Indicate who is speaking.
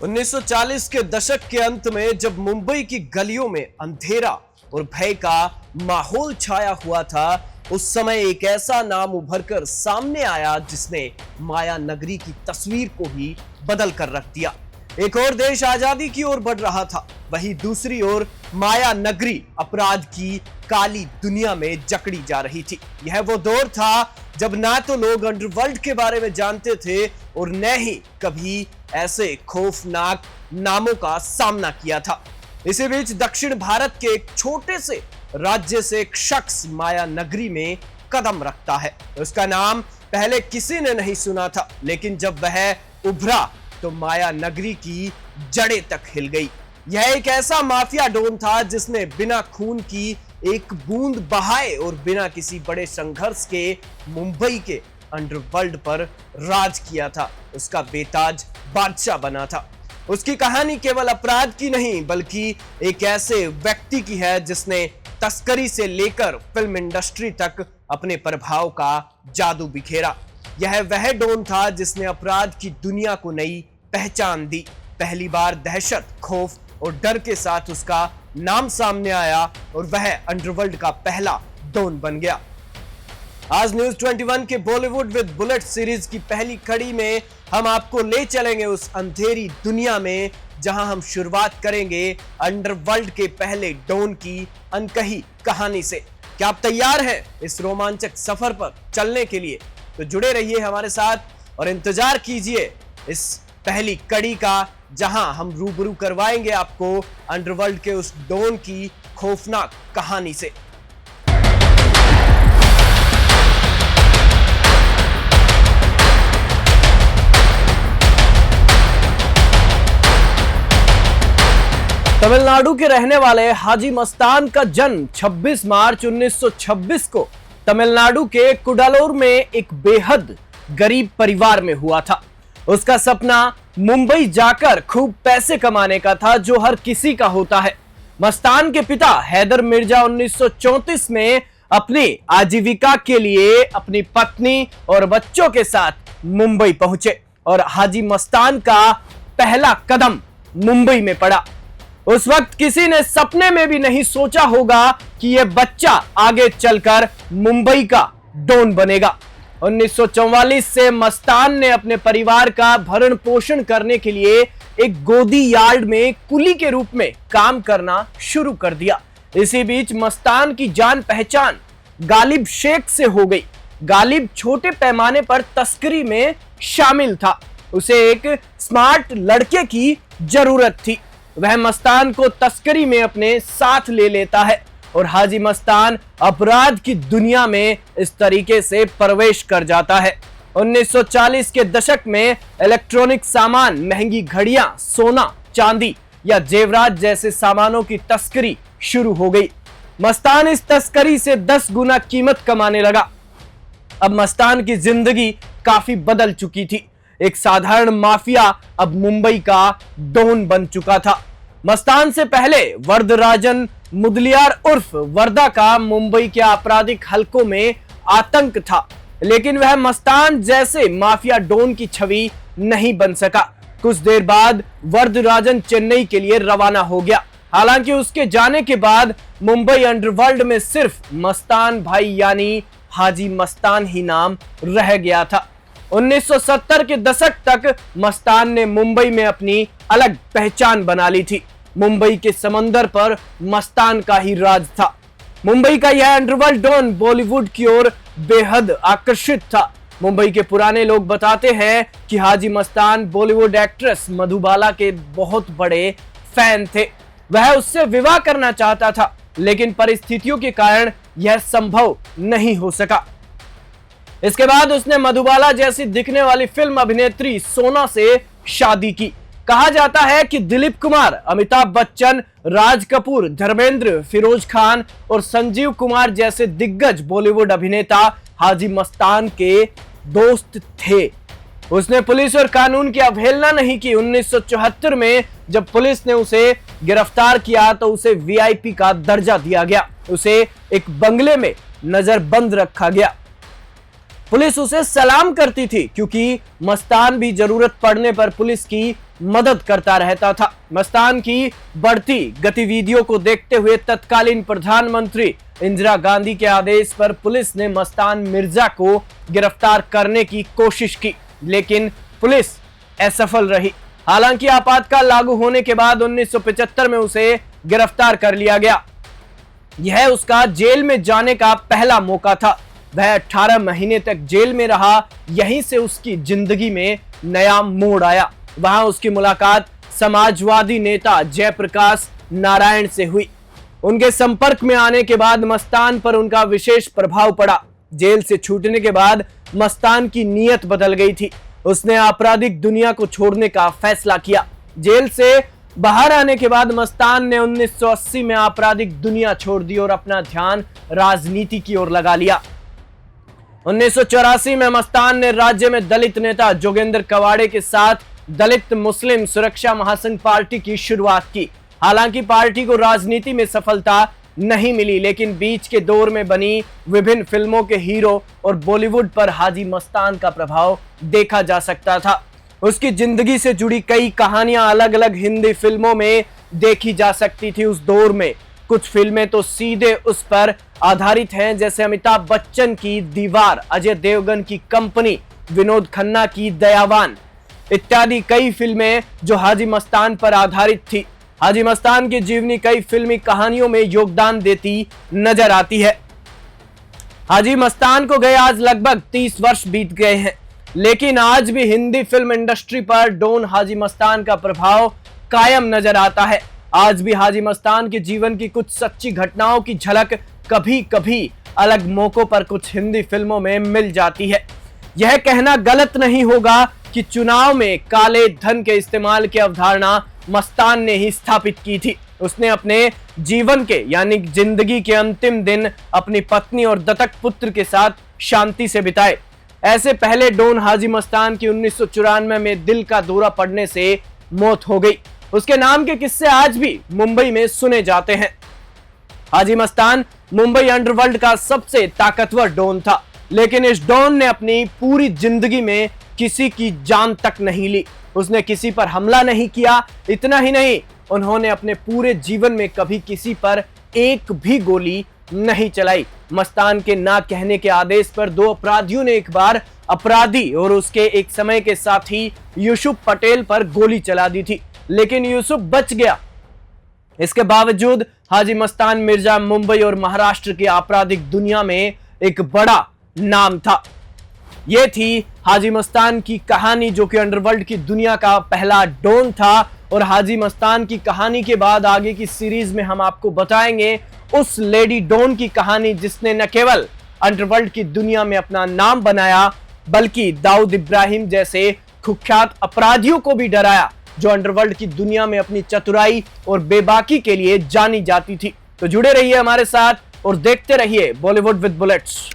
Speaker 1: 1940 के दशक के अंत में जब मुंबई की गलियों में अंधेरा और भय का माहौल छाया हुआ था, उस समय एक ऐसा नाम उभरकर सामने आया जिसने माया नगरी की तस्वीर को ही बदल कर रख दिया। एक और देश आजादी की ओर बढ़ रहा था, वहीं दूसरी ओर माया नगरी अपराध की काली दुनिया में जकड़ी जा रही थी। यह वो दौर था जब ना तो लोग अंडरवर्ल्ड के बारे में जानते थे और न ही कभी ऐसे खौफनाक नामों का सामना किया था। इसी बीच दक्षिण भारत के एक छोटे से राज्य से एक शख्स माया नगरी में कदम रखता है। उसका नाम पहले किसी ने नहीं सुना था, लेकिन जब वह उभरा तो माया नगरी की जड़ें तक हिल गई। यह एक ऐसा माफिया डॉन था जिसने बिना खून की एक बूंद बहाए और बिना किसी बड़े संघर्ष के मुंबई के अंडरवर्ल्ड पर राज किया था। उसका बेताज बादशाह बना था। उसकी कहानी केवल अपराध की नहीं बल्कि एक ऐसे व्यक्ति की है जिसने तस्करी से लेकर फिल्म इंडस्ट्री तक अपने प्रभाव का जादू बिखेरा। यह वह डॉन था जिसने अपराध की दुनिया को नई पहचान दी। पहली बार दहशत, खौफ और डर के साथ उसका नाम सामने आया और वह अंडरवर्ल्ड का पहला डॉन बन गया। आज न्यूज 21 के बॉलीवुड विद बुलेट सीरीज की पहली कड़ी में हम आपको ले चलेंगे उस अंधेरी दुनिया में जहां हम शुरुआत करेंगे अंडरवर्ल्ड के पहले डॉन की अनकही कहानी से। क्या आप तैयार हैं इस रोमांचक सफर पर चलने के लिए? तो जुड़े रहिए हमारे साथ और इंतजार कीजिए इस पहली कड़ी का, जहां हम रूबरू करवाएंगे आपको अंडरवर्ल्ड के उस डॉन की खौफनाक कहानी से। तमिलनाडु के रहने वाले हाजी मस्तान का जन्म 26 मार्च 1926 को तमिलनाडु के कुडालोर में एक बेहद गरीब परिवार में हुआ था। उसका सपना मुंबई जाकर खूब पैसे कमाने का था, जो हर किसी का होता है। मस्तान के पिता हैदर मिर्जा 1934 में अपनी आजीविका के लिए अपनी पत्नी और बच्चों के साथ मुंबई पहुंचे और हाजी मस्तान का पहला कदम मुंबई में पड़ा। उस वक्त किसी ने सपने में भी नहीं सोचा होगा कि यह बच्चा आगे चलकर मुंबई का डॉन बनेगा। 1944 से मस्तान ने अपने परिवार का भरण पोषण करने के लिए एक गोदी यार्ड में कुली के रूप में काम करना शुरू कर दिया। इसी बीच मस्तान की जान पहचान गालिब शेख से हो गई। गालिब छोटे पैमाने पर तस्करी में शामिल था। उसे एक स्मार्ट लड़के की जरूरत थी। वह मस्तान को तस्करी में अपने साथ ले लेता है और हाजी मस्तान अपराध की दुनिया में इस तरीके से प्रवेश कर जाता है। 1940 के दशक में इलेक्ट्रॉनिक सामान, महंगी घड़ियां, सोना, चांदी या जेवरात जैसे सामानों की तस्करी शुरू हो गई। मस्तान इस तस्करी से 10 गुना कीमत कमाने लगा। अब मस्तान की जिंदगी काफी बदल चुकी थी। एक साधारण माफिया अब मुंबई का डॉन बन चुका था। मस्तान से पहले वरदराजन मुदलियार उर्फ वर्दा का मुंबई के आपराधिक हलकों में आतंक था, लेकिन वह मस्तान जैसे माफिया डॉन की छवि नहीं बन सका। कुछ देर बाद वरदराजन चेन्नई के लिए रवाना हो गया। हालांकि उसके जाने के बाद मुंबई अंडरवर्ल्ड में सिर्फ मस्तान भाई यानी हाजी मस्तान ही नाम रह गया था। 1970 के दशक तक मस्तान ने मुंबई में अपनी अलग पहचान बना ली थी। मुंबई के समंदर पर मस्तान का ही राज था। मुंबई का यह अंडरवर्ल्ड डॉन बॉलीवुड की ओर बेहद आकर्षित था। मुंबई के पुराने लोग बताते हैं कि हाजी मस्तान बॉलीवुड एक्ट्रेस मधुबाला के बहुत बड़े फैन थे। वह उससे विवाह करना चाहता था, लेकिन परिस्थितियों के कारण यह संभव नहीं हो सका। इसके बाद उसने मधुबाला जैसी दिखने वाली फिल्म अभिनेत्री सोना से शादी की। कहा जाता है कि दिलीप कुमार, अमिताभ बच्चन, राज कपूर, धर्मेंद्र, फिरोज खान और संजीव कुमार जैसे दिग्गज बॉलीवुड अभिनेता हाजी मस्तान के दोस्त थे। उसने पुलिस और कानून की अवहेलना नहीं की। 1974 में जब पुलिस ने उसे गिरफ्तार किया तो उसे वीआईपी का दर्जा दिया गया। उसे एक बंगले में नजरबंद रखा गया। पुलिस उसे सलाम करती थी क्योंकि मस्तान भी जरूरत पड़ने पर पुलिस की मदद करता रहता था। मस्तान की बढ़ती गतिविधियों को देखते हुए तत्कालीन प्रधानमंत्री इंदिरा गांधी के आदेश पर पुलिस ने मस्तान मिर्जा को गिरफ्तार करने की कोशिश की, लेकिन पुलिस असफल रही। हालांकि आपातकाल लागू होने के बाद 1975 में उसे गिरफ्तार कर लिया गया। यह उसका जेल में जाने का पहला मौका था। वह 18 महीने तक जेल में रहा। यहीं से उसकी जिंदगी में नया मोड़ आया। वहां उसकी मुलाकात समाजवादी नेता जयप्रकाश नारायण से हुई। उनके संपर्क में आने के बाद मस्तान पर उनका विशेष प्रभाव पड़ा। जेल से छूटने के बाद मस्तान की नीयत बदल गई थी। उसने आपराधिक दुनिया को छोड़ने का फैसला किया। जेल से बाहर आने के बाद मस्तान ने 1980 में आपराधिक दुनिया छोड़ दी और अपना ध्यान राजनीति की ओर लगा लिया। 1984 में मस्तान ने राज्य में दलित नेता जोगेंद्र कवाड़े के साथ दलित मुस्लिम सुरक्षा महासंघ पार्टी की शुरुआत की। हालांकि पार्टी को राजनीति में सफलता नहीं मिली, लेकिन बीच के दौर में बनी विभिन्न फिल्मों के हीरो और बॉलीवुड पर हाजी मस्तान का प्रभाव देखा जा सकता था। उसकी जिंदगी से जुड़ी कई कहानियां अलग अलग हिंदी फिल्मों में देखी जा सकती थी उस दौर में। कुछ फिल्में तो सीधे उस पर आधारित हैं, जैसे अमिताभ बच्चन की दीवार, अजय देवगन की कंपनी, विनोद खन्ना की दयावान इत्यादि कई फिल्में जो हाजी मस्तान पर आधारित थी। हाजी मस्तान की जीवनी कई फिल्मी कहानियों में योगदान देती नजर आती है। हाजी मस्तान को गए आज लगभग 30 वर्ष बीत गए हैं, लेकिन आज भी हिंदी फिल्म इंडस्ट्री पर डॉन हाजी मस्तान का प्रभाव कायम नजर आता है। आज भी हाजी मस्तान के जीवन की कुछ सच्ची घटनाओं की झलक कभी कभी अलग मौकों पर कुछ हिंदी फिल्मों में मिल जाती है। यह कहना गलत नहीं होगा कि चुनाव में काले धन के इस्तेमाल की अवधारणा मस्तान ने ही स्थापित की थी। उसने अपने जीवन के यानी जिंदगी के अंतिम दिन अपनी पत्नी और दत्तक पुत्र के साथ शांति से बिताए। ऐसे पहले डॉन हाजी मस्तान की 1994 में दिल का दौरा पड़ने से मौत हो गई। उसके नाम के किस्से आज भी मुंबई में सुने जाते हैं। हाजी मस्तान मुंबई अंडरवर्ल्ड का सबसे ताकतवर डॉन था, लेकिन इस डॉन ने अपनी पूरी जिंदगी में किसी की जान तक नहीं ली। उसने किसी पर हमला नहीं किया। इतना ही नहीं, उन्होंने अपने पूरे जीवन में कभी किसी पर एक भी गोली नहीं चलाई। मस्तान के ना कहने के आदेश पर 2 अपराधियों ने एक बार अपराधी और उसके एक समय के साथी यूसुफ पटेल पर गोली चला दी थी, लेकिन यूसुफ बच गया। इसके बावजूद हाजी मस्तान मिर्जा मुंबई और महाराष्ट्र की आपराधिक दुनिया में एक बड़ा नाम था। यह थी हाजी मस्तान की कहानी, जो कि अंडरवर्ल्ड की दुनिया का पहला डॉन था। और हाजी मस्तान की कहानी के बाद आगे की सीरीज में हम आपको बताएंगे उस लेडी डॉन की कहानी जिसने न केवल अंडरवर्ल्ड की दुनिया में अपना नाम बनाया, बल्कि दाऊद इब्राहिम जैसे कुख्यात अपराधियों को भी डराया, जो अंडरवर्ल्ड की दुनिया में अपनी चतुराई और बेबाकी के लिए जानी जाती थी। तो जुड़े रहिए हमारे साथ और देखते रहिए बॉलीवुड विद बुलेट्स।